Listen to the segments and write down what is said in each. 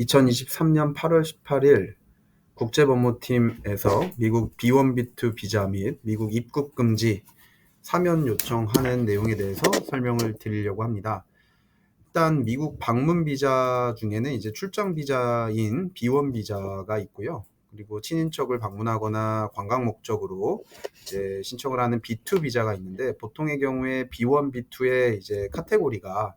2023년 8월 18일 국제법무팀에서 미국 B1, B2 비자 및 미국 입국 금지 사면 요청하는 내용에 대해서 설명을 드리려고 합니다. 일단 미국 방문 비자 중에는 이제 출장 비자인 B1 비자가 있고요. 그리고 친인척을 방문하거나 관광 목적으로 이제 신청을 하는 B2 비자가 있는데, 보통의 경우에 B1, B2의 이제 카테고리가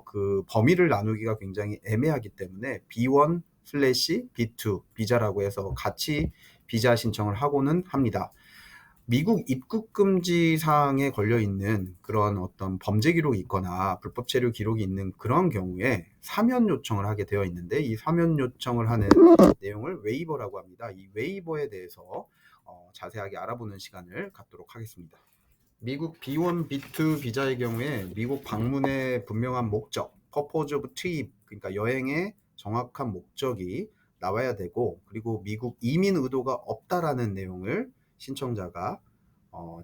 그 범위를 나누기가 굉장히 애매하기 때문에 B1 슬래시 B2 비자라고 해서 같이 비자 신청을 하고는 합니다. 미국 입국 금지 사항에 걸려 있는 그런 어떤 범죄 기록이 있거나 불법 체류 기록이 있는 그런 경우에 사면 요청을 하게 되어 있는데, 이 사면 요청을 하는 내용을 웨이버라고 합니다. 이 웨이버에 대해서 자세하게 알아보는 시간을 갖도록 하겠습니다. 미국 B1, B2 비자의 경우에 미국 방문의 분명한 목적, purpose of trip, 그러니까 여행의 정확한 목적이 나와야 되고, 그리고 미국 이민 의도가 없다라는 내용을 신청자가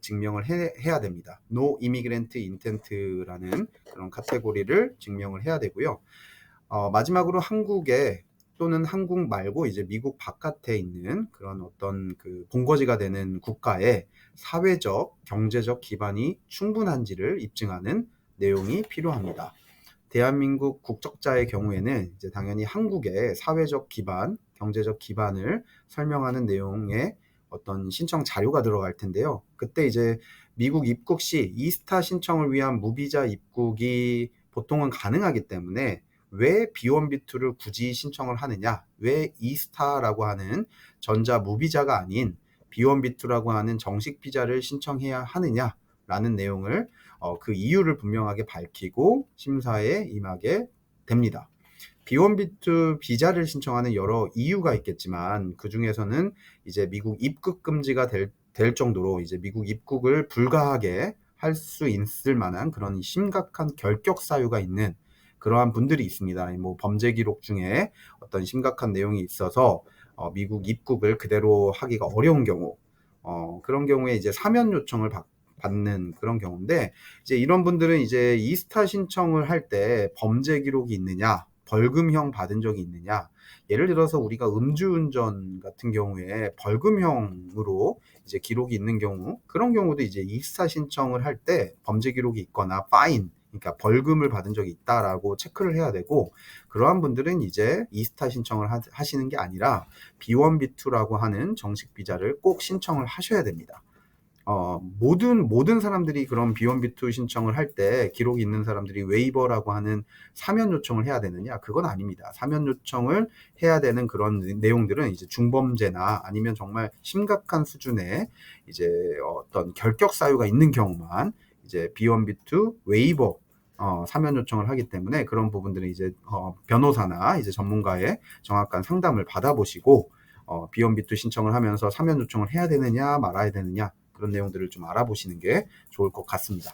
증명을 해야 됩니다. No immigrant intent라는 그런 카테고리를 증명을 해야 되고요. 마지막으로 한국에 또는 한국 말고 이제 미국 바깥에 있는 그런 어떤 그 본거지가 되는 국가에 사회적, 경제적 기반이 충분한지를 입증하는 내용이 필요합니다. 대한민국 국적자의 경우에는 이제 당연히 한국의 사회적 기반, 경제적 기반을 설명하는 내용의 어떤 신청 자료가 들어갈 텐데요. 그때 이제 미국 입국 시 이스타 신청을 위한 무비자 입국이 보통은 가능하기 때문에 왜 B1, B2를 굳이 신청을 하느냐, 왜 이스타라고 하는 전자 무비자가 아닌 B1, B2라고 하는 정식 비자를 신청해야 하느냐라는 내용을 그 이유를 분명하게 밝히고 심사에 임하게 됩니다. B1, B2 비자를 신청하는 여러 이유가 있겠지만, 그 중에서는 이제 미국 입국 금지가 될 정도로 이제 미국 입국을 불가하게 할 수 있을 만한 그런 심각한 결격 사유가 있는 그러한 분들이 있습니다. 뭐 범죄 기록 중에 어떤 심각한 내용이 있어서 미국 입국을 그대로 하기가 어려운 경우, 그런 경우에 이제 사면 요청을 받는 그런 경우인데, 이제 이런 분들은 이제 이스타 신청을 할 때 범죄 기록이 있느냐, 벌금형 받은 적이 있느냐, 예를 들어서 우리가 음주운전 같은 경우에 벌금형으로 이제 기록이 있는 경우, 그런 경우도 이제 이스타 신청을 할 때 범죄 기록이 있거나 파인, 그러니까 벌금을 받은 적이 있다라고 체크를 해야 되고, 그러한 분들은 이제 이스타 신청을 하시는 게 아니라 B1, B2라고 하는 정식 비자를 꼭 신청을 하셔야 됩니다. 모든 사람들이 그런 B1, B2 신청을 할 때 기록이 있는 사람들이 웨이버라고 하는 사면 요청을 해야 되느냐? 그건 아닙니다. 사면 요청을 해야 되는 그런 내용들은 이제 중범죄나 아니면 정말 심각한 수준의 이제 어떤 결격 사유가 있는 경우만 이제 B1, B2 웨이버 사면 요청을 하기 때문에, 그런 부분들은 이제 변호사나 이제 전문가의 정확한 상담을 받아보시고 B1, B2 신청을 하면서 사면 요청을 해야 되느냐 말아야 되느냐, 그런 내용들을 좀 알아보시는 게 좋을 것 같습니다.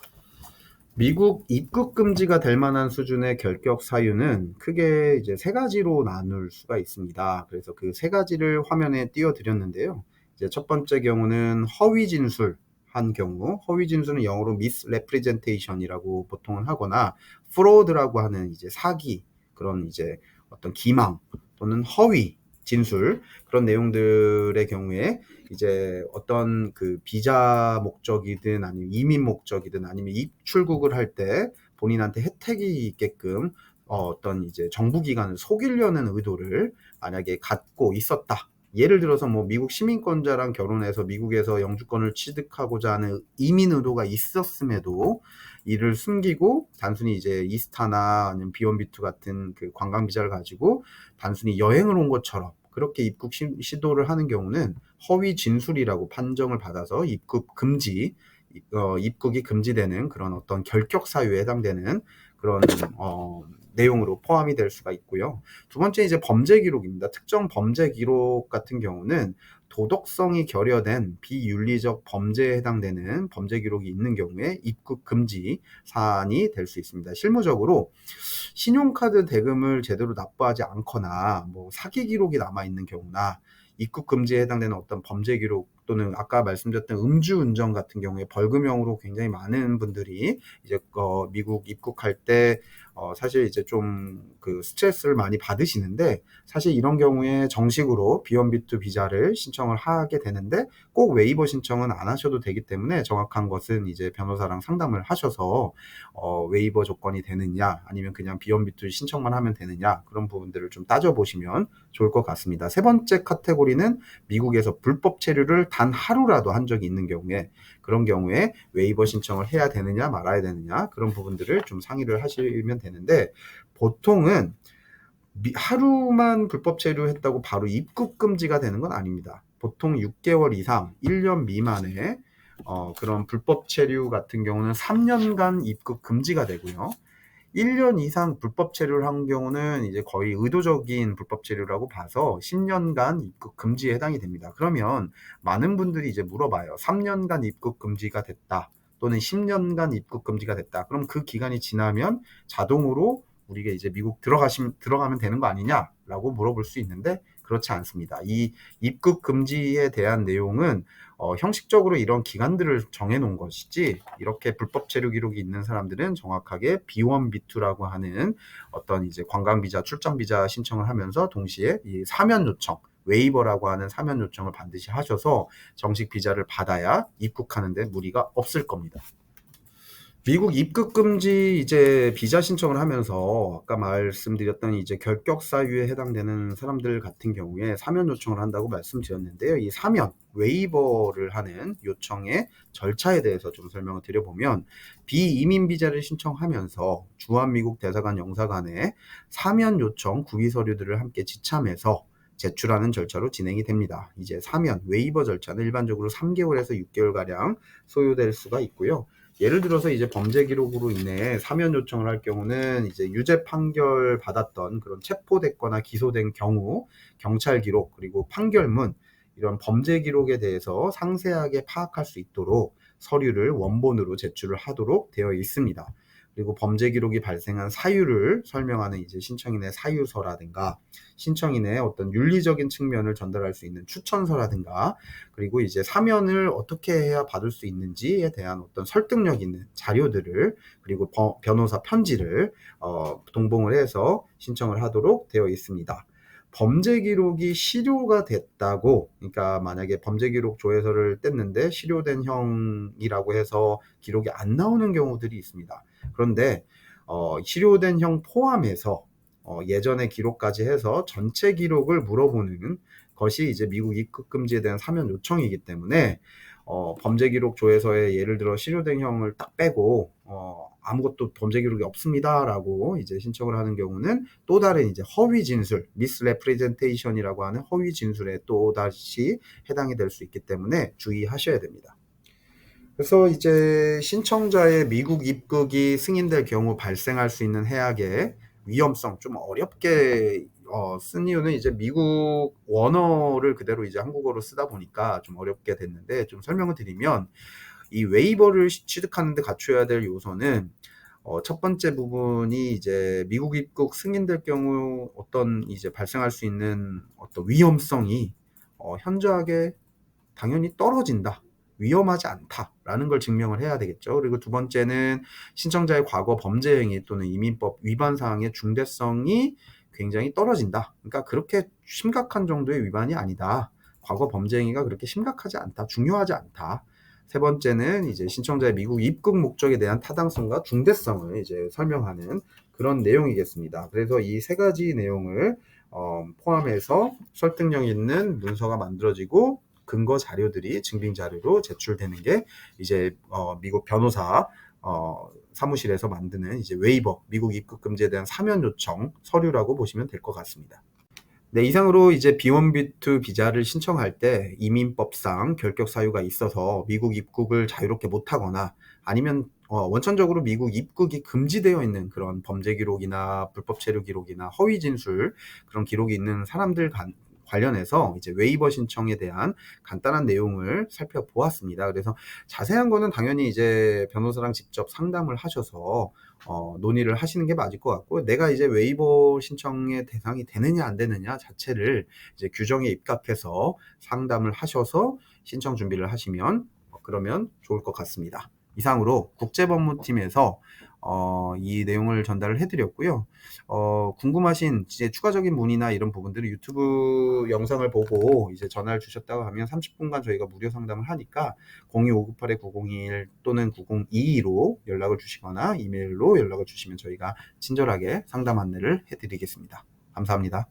미국 입국 금지가 될 만한 수준의 결격 사유는 크게 이제 세 가지로 나눌 수가 있습니다. 그래서 그 세 가지를 화면에 띄워드렸는데요. 이제 첫 번째 경우는 허위 진술한 경우, 허위 진술은 영어로 misrepresentation이라고 보통은 하거나 fraud라고 하는 이제 사기, 그런 이제 어떤 기망 또는 허위 진술, 그런 내용들의 경우에 이제 어떤 그 비자 목적이든 아니면 이민 목적이든 아니면 입출국을 할 때 본인한테 혜택이 있게끔 어떤 이제 정부기관을 속이려는 의도를 만약에 갖고 있었다. 예를 들어서 뭐 미국 시민권자랑 결혼해서 미국에서 영주권을 취득하고자 하는 이민 의도가 있었음에도 이를 숨기고 단순히 이제 이스타나 아니면 B1, B2 같은 그 관광 비자를 가지고 단순히 여행을 온 것처럼 그렇게 입국 시도를 하는 경우는 허위 진술이라고 판정을 받아서 입국이 금지되는 그런 어떤 결격 사유에 해당되는 그런 내용으로 포함이 될 수가 있고요. 두 번째 이제 범죄 기록입니다. 특정 범죄 기록 같은 경우는 도덕성이 결여된 비윤리적 범죄에 해당되는 범죄 기록이 있는 경우에 입국 금지 사안이 될 수 있습니다. 실무적으로 신용카드 대금을 제대로 납부하지 않거나 뭐 사기 기록이 남아 있는 경우나 입국 금지에 해당되는 어떤 범죄 기록, 또는 아까 말씀드렸던 음주운전 같은 경우에 벌금형으로 굉장히 많은 분들이 이제 미국 입국할 때 사실 이제 좀 그 스트레스를 많이 받으시는데, 사실 이런 경우에 정식으로 B1B2 비자를 신청을 하게 되는데 꼭 웨이버 신청은 안 하셔도 되기 때문에, 정확한 것은 이제 변호사랑 상담을 하셔서 웨이버 조건이 되느냐 아니면 그냥 B1B2 신청만 하면 되느냐, 그런 부분들을 좀 따져보시면 좋을 것 같습니다. 세 번째 카테고리는 미국에서 불법 체류를 단 하루라도 한 적이 있는 경우에, 그런 경우에 웨이버 신청을 해야 되느냐 말아야 되느냐, 그런 부분들을 좀 상의를 하시면 되는데, 보통은 하루만 불법 체류했다고 바로 입국 금지가 되는 건 아닙니다. 보통 6개월 이상 1년 미만의 그런 불법 체류 같은 경우는 3년간 입국 금지가 되고요. 1년 이상 불법 체류를 한 경우는 이제 거의 의도적인 불법 체류라고 봐서 10년간 입국 금지에 해당이 됩니다. 그러면 많은 분들이 이제 물어봐요. 3년간 입국 금지가 됐다, 또는 10년간 입국 금지가 됐다. 그럼 그 기간이 지나면 자동으로 우리가 이제 미국 들어가면 되는 거 아니냐라고 물어볼 수 있는데, 그렇지 않습니다. 이 입국 금지에 대한 내용은 형식적으로 이런 기간들을 정해놓은 것이지, 이렇게 불법 체류 기록이 있는 사람들은 정확하게 B1, B2라고 하는 어떤 이제 관광 비자, 출장 비자 신청을 하면서 동시에 이 사면 요청, 웨이버라고 하는 사면 요청을 반드시 하셔서 정식 비자를 받아야 입국하는데 무리가 없을 겁니다. 미국 입국 금지 이제 비자 신청을 하면서 아까 말씀드렸던 이제 결격 사유에 해당되는 사람들 같은 경우에 사면 요청을 한다고 말씀드렸는데요. 이 사면 웨이버를 하는 요청의 절차에 대해서 좀 설명을 드려보면, 비이민 비자를 신청하면서 주한미국 대사관 영사관에 사면 요청 구비 서류들을 함께 지참해서 제출하는 절차로 진행이 됩니다. 이제 사면 웨이버 절차는 일반적으로 3개월에서 6개월가량 소요될 수가 있고요. 예를 들어서 이제 범죄 기록으로 인해 사면 요청을 할 경우는 이제 유죄 판결 받았던, 그런 체포됐거나 기소된 경우 경찰 기록, 그리고 판결문, 이런 범죄 기록에 대해서 상세하게 파악할 수 있도록 서류를 원본으로 제출을 하도록 되어 있습니다. 그리고 범죄 기록이 발생한 사유를 설명하는 이제 신청인의 사유서라든가, 신청인의 어떤 윤리적인 측면을 전달할 수 있는 추천서라든가, 그리고 이제 사면을 어떻게 해야 받을 수 있는지에 대한 어떤 설득력 있는 자료들을, 그리고 변호사 편지를 동봉을 해서 신청을 하도록 되어 있습니다. 범죄 기록이 실효가 됐다고, 그러니까 만약에 범죄 기록 조회서를 뗐는데 실효된 형이라고 해서 기록이 안 나오는 경우들이 있습니다. 그런데 실효된 형 포함해서 예전의 기록까지 해서 전체 기록을 물어보는 것이 이제 미국 입국 금지에 대한 사면 요청이기 때문에, 범죄 기록 조회서에 예를 들어 실효된 형을 딱 빼고 아무것도 범죄 기록이 없습니다라고 이제 신청을 하는 경우는 또 다른 이제 허위 진술, misrepresentation이라고 하는 허위 진술에 또 다시 해당이 될 수 있기 때문에 주의하셔야 됩니다. 그래서 이제 신청자의 미국 입국이 승인될 경우 발생할 수 있는 해악의 위험성, 좀 어렵게 쓴 이유는 이제 미국 원어를 그대로 이제 한국어로 쓰다 보니까 좀 어렵게 됐는데, 좀 설명을 드리면, 이 웨이버를 취득하는데 갖춰야 될 요소는 첫 번째 부분이 이제 미국 입국 승인될 경우 어떤 이제 발생할 수 있는 어떤 위험성이 현저하게 당연히 떨어진다, 위험하지 않다라는 걸 증명을 해야 되겠죠. 그리고 두 번째는 신청자의 과거 범죄 행위 또는 이민법 위반 사항의 중대성이 굉장히 떨어진다. 그러니까 그렇게 심각한 정도의 위반이 아니다, 과거 범죄 행위가 그렇게 심각하지 않다, 중요하지 않다. 세 번째는 이제 신청자의 미국 입국 목적에 대한 타당성과 중대성을 이제 설명하는 그런 내용이겠습니다. 그래서 이 세 가지 내용을 포함해서 설득력 있는 문서가 만들어지고 근거 자료들이 증빙 자료로 제출되는 게 이제 미국 변호사 사무실에서 만드는 이제 웨이버, 미국 입국 금지에 대한 사면 요청 서류라고 보시면 될 것 같습니다. 네, 이상으로 이제 B1B2 비자를 신청할 때 이민법상 결격 사유가 있어서 미국 입국을 자유롭게 못하거나, 아니면 원천적으로 미국 입국이 금지되어 있는 그런 범죄 기록이나 불법 체류 기록이나 허위 진술, 그런 기록이 있는 사람들 관련해서 이제 웨이버 신청에 대한 간단한 내용을 살펴보았습니다. 그래서 자세한 거는 당연히 이제 변호사랑 직접 상담을 하셔서 논의를 하시는 게 맞을 것 같고, 내가 이제 웨이버 신청의 대상이 되느냐 안 되느냐 자체를 이제 규정에 입각해서 상담을 하셔서 신청 준비를 하시면 그러면 좋을 것 같습니다. 이상으로 국제법무팀에서 이 내용을 전달을 해드렸고요. 궁금하신 이제 추가적인 문의나 이런 부분들은 유튜브 영상을 보고 이제 전화를 주셨다고 하면 30분간 저희가 무료 상담을 하니까 02598-9021 또는 9022로 연락을 주시거나 이메일로 연락을 주시면 저희가 친절하게 상담 안내를 해드리겠습니다. 감사합니다.